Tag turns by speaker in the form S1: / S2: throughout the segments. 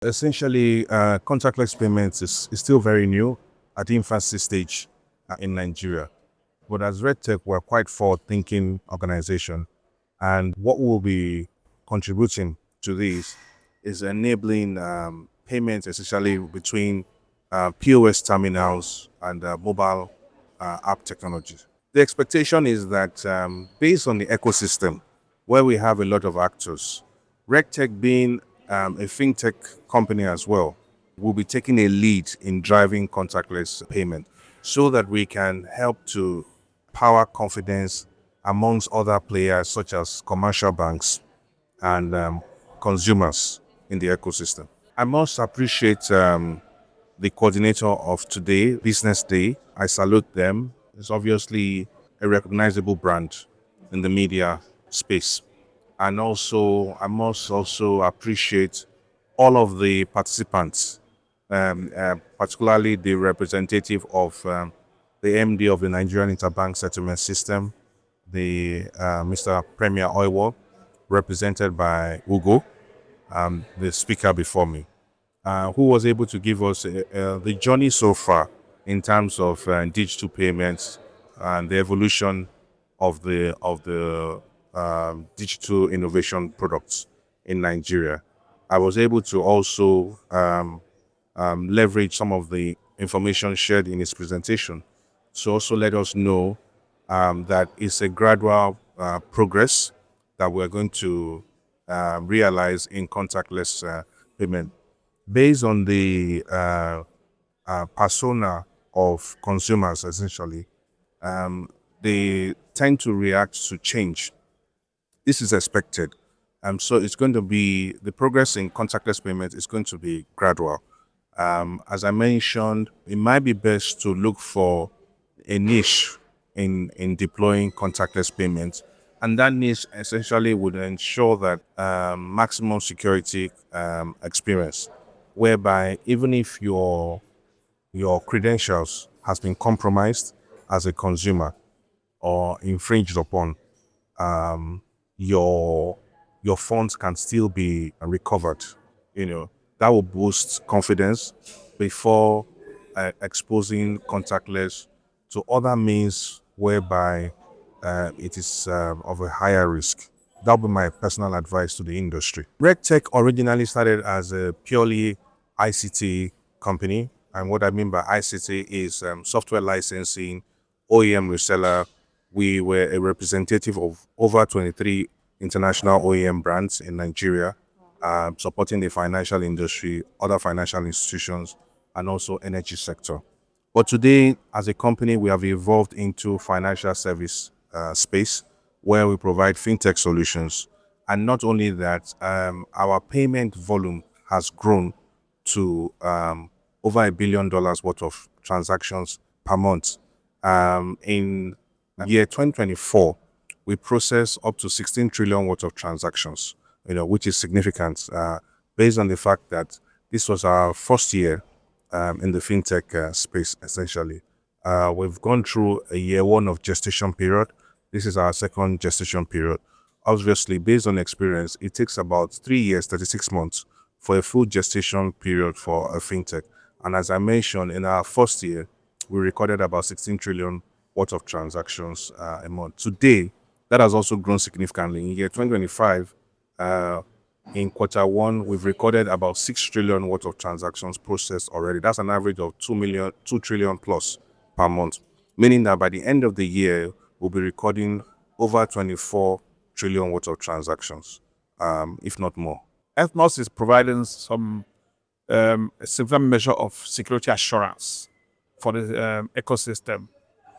S1: Essentially, contactless payments is still very new at the infancy stage in Nigeria. But as RedTech, we're quite forward-thinking organization, and what we'll be contributing to this is enabling payments, essentially between POS terminals and mobile app technologies. The expectation is that based on the ecosystem, where we have a lot of actors, RegTech being a fintech company as well, will be taking a lead in driving contactless payment so that we can help to power confidence amongst other players such as commercial banks and consumers in the ecosystem. I must appreciate the coordinator of today, Business Day. I salute them. It's obviously a recognizable brand in the media space. And also, I must also appreciate all of the participants, particularly the representative of the MD of the Nigerian Interbank Settlement System, the Mr. Premier Oiwo, represented by Ugo, the speaker before me, who was able to give us the journey so far in terms of digital payments and the evolution of the digital innovation products in Nigeria. I was able to also leverage some of the information shared in his presentation to also let us know that it's a gradual progress that we're going to realize in contactless payment. Based on the persona of consumers, essentially, they tend to react to change. This is expected. So it's going to be, the progress in contactless payment is going to be gradual. As I mentioned, it might be best to look for a niche in deploying contactless payments. And that niche essentially would ensure that maximum security experience, whereby even if your credentials has been compromised as a consumer or infringed upon, your funds can still be recovered. That will boost confidence before exposing contactless to other means whereby it is of a higher risk. That would be my personal advice to the industry. RegTech originally started as a purely ICT company. And what I mean by ICT is software licensing, OEM reseller. We were a representative of over 23 international OEM brands in Nigeria, supporting the financial industry, other financial institutions, and also energy sector. But today, as a company, we have evolved into financial service space where we provide fintech solutions. And not only that, our payment volume has grown to over $1 billion worth of transactions per month. In year 2024, we processed up to 16 trillion worth of transactions, which is significant based on the fact that this was our first year in the fintech space, essentially. We've gone through a year one of gestation period. This is our second gestation period. Obviously, based on experience, it takes about 3 years, 36 months for a full gestation period for a fintech. And as I mentioned, in our first year, we recorded about 16 trillion worth of transactions a month. Today, that has also grown significantly. In year 2025, in quarter one, we've recorded about 6 trillion worth of transactions processed already. That's an average of 2 trillion plus per month, meaning that by the end of the year, we'll be recording over 24 trillion worth of transactions, if not more.
S2: Ethnos is providing some a significant measure of security assurance for the ecosystem,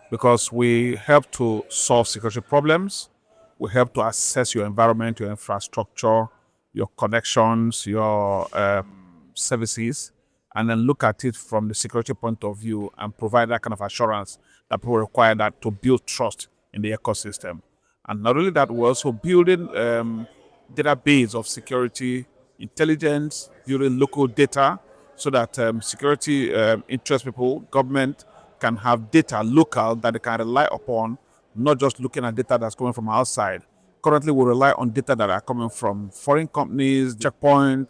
S2: because we help to solve security problems. We help to assess your environment, your infrastructure, your connections, your services, and then look at it from the security point of view and provide that kind of assurance that people require that to build trust in the ecosystem. And not only that, we're also building database of security intelligence, building local data so that security interest people, government can have data local that they can rely upon, not just looking at data that's coming from outside. Currently, we rely on data that are coming from foreign companies, checkpoint,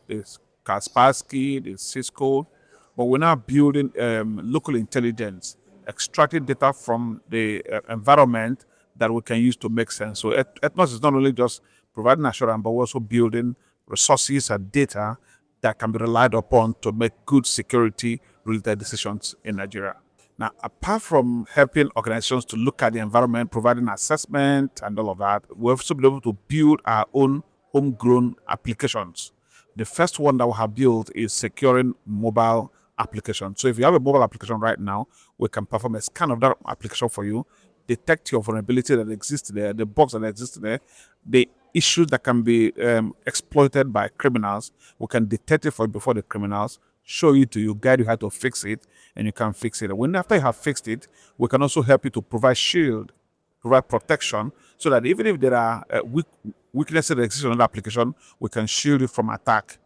S2: Kaspersky, the Cisco, but we're now building local intelligence, extracting data from the environment that we can use to make sense. So Ethnos is not only just providing assurance, but we're also building resources and data that can be relied upon to make good security-related decisions in Nigeria. Now, apart from helping organizations to look at the environment, providing assessment and all of that, we've also been able to build our own homegrown applications. The first one that we have built is securing mobile applications. So if you have a mobile application right now, we can perform a scan of that application for you, detect your vulnerability that exists there, the bugs that exist there, the issues that can be exploited by criminals. We can detect it for you before the criminals, show it to you, guide you how to fix it, and you can fix it. When after you have fixed it, we can also help you to provide shield, provide protection, so that even if there are weaknesses that exist on the application, we can shield you from attack.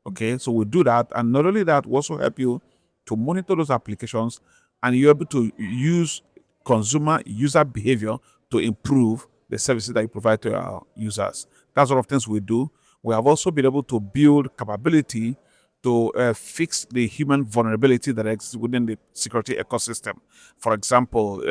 S2: Okay, so we do that, and not only that, we also help you to monitor those applications, and you're able to use consumer user behavior to improve the services that you provide to our users. That's one of the things we do. We have also been able to build capability to fix the human vulnerability that exists within the security ecosystem. For example,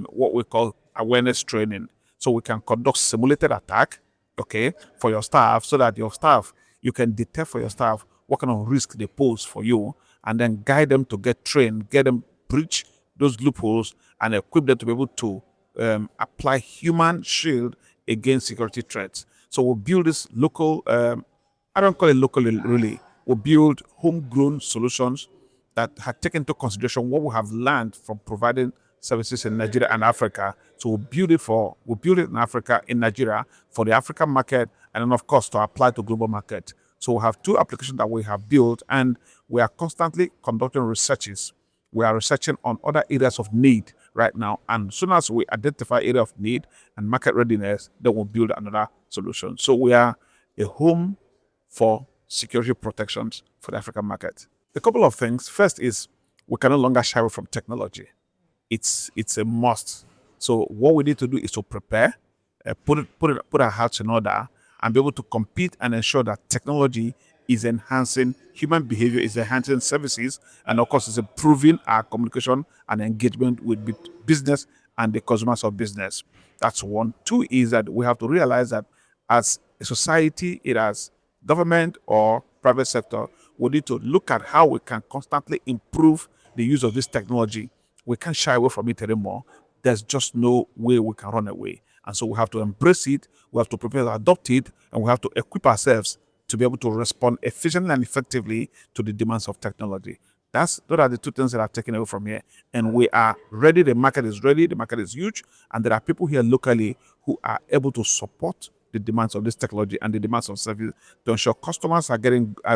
S2: what we call awareness training. So we can conduct simulated attack, okay, for your staff, so that your staff, you can detect for your staff what kind of risk they pose for you, and then guide them to get trained, get them breach those loopholes, and equip them to be able to apply human shield against security threats. So we'll build this local, I don't call it local really, we'll build homegrown solutions that have taken into consideration what we have learned from providing services in Nigeria and Africa. So we'll build it in Africa, in Nigeria, for the African market, and then of course to apply to global market. So we have two applications that we have built, and we are constantly conducting researches. We are researching on other areas of need right now, and as soon as we identify area of need and market readiness, then we'll build another solution. So we are a home for security protections for the African market. A couple of things. First is we can no longer shy away from technology. It's a must. So what we need to do is to prepare, put our hearts in order, and be able to compete and ensure that technology is enhancing human behavior, is enhancing services, and of course, is improving our communication and engagement with business and the consumers of business. That's one. Two is that we have to realize that as a society, it as government or private sector, we need to look at how we can constantly improve the use of this technology. We can't shy away from it anymore. There's just no way we can run away. And so we have to embrace it, we have to prepare to adopt it, and we have to equip ourselves to be able to respond efficiently and effectively to the demands of technology. Those are the two things that I've taken away from here. And we are ready. The market is ready. The market is huge. And there are people here locally who are able to support the demands of this technology and the demands of service to ensure customers are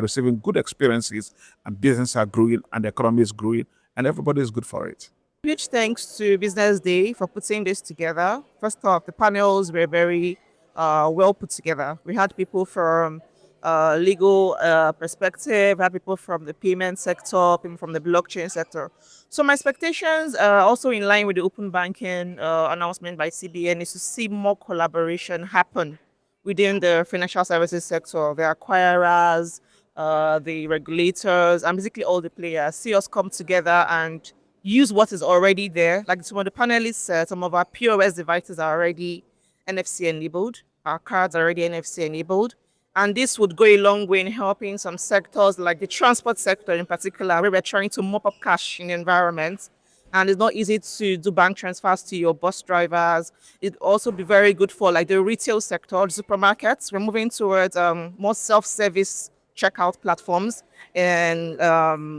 S2: receiving good experiences, and businesses are growing, and the economy is growing, and everybody is good for it.
S3: Huge thanks to Business Day for putting this together. First off, the panels were very well put together. We had people from legal perspective, we had people from the payment sector, people from the blockchain sector. So my expectations, also in line with the open banking announcement by CBN, is to see more collaboration happen within the financial services sector. The acquirers, the regulators, and basically all the players see us come together and use what is already there. Like some of the panelists said, some of our POS devices are already NFC enabled. Our cards are already NFC enabled. And this would go a long way in helping some sectors like the transport sector in particular, where we're trying to mop up cash in the environment. And it's not easy to do bank transfers to your bus drivers. It'd also be very good for like the retail sector, the supermarkets. We're moving towards more self-service checkout platforms and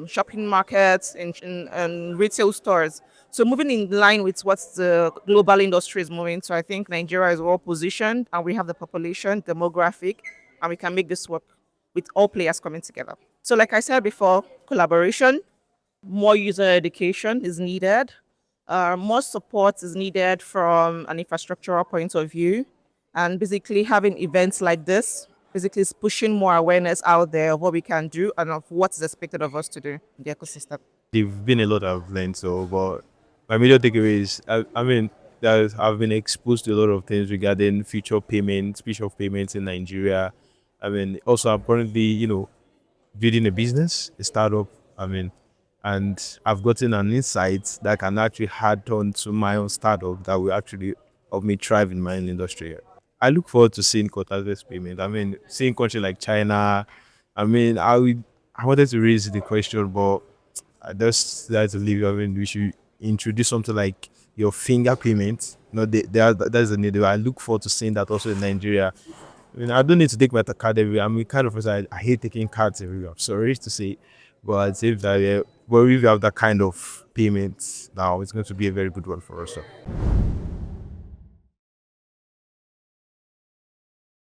S3: shopping markets and retail stores. So moving in line with what the global industry is moving. So I think Nigeria is well positioned, and we have the population, demographic, and we can make this work with all players coming together. So like I said before, collaboration, more user education is needed. More support is needed from an infrastructural point of view. And basically having events like this basically is pushing more awareness out there of what we can do and of what is expected of us to do in the ecosystem.
S4: There've been a lot I've learned, so but my major takeaway is I've been exposed to a lot of things regarding future of payments in Nigeria. Also apparently, building a business, a startup. I mean, and I've gotten an insight that can actually add on to my own startup that will actually help me thrive in my own industry. I look forward to seeing contactless payment. I mean, seeing country like China. I mean, I wanted to raise the question, but I just decided to leave. I mean, we should introduce something like your finger payment. No, that's the need. I look forward to seeing that also in Nigeria. I mean, I don't need to take my card everywhere. I'm the kind of person I hate taking cards everywhere. I'm sorry to say, but I'd say that but if you have that kind of payment now, it's going to be a very good one for us. So.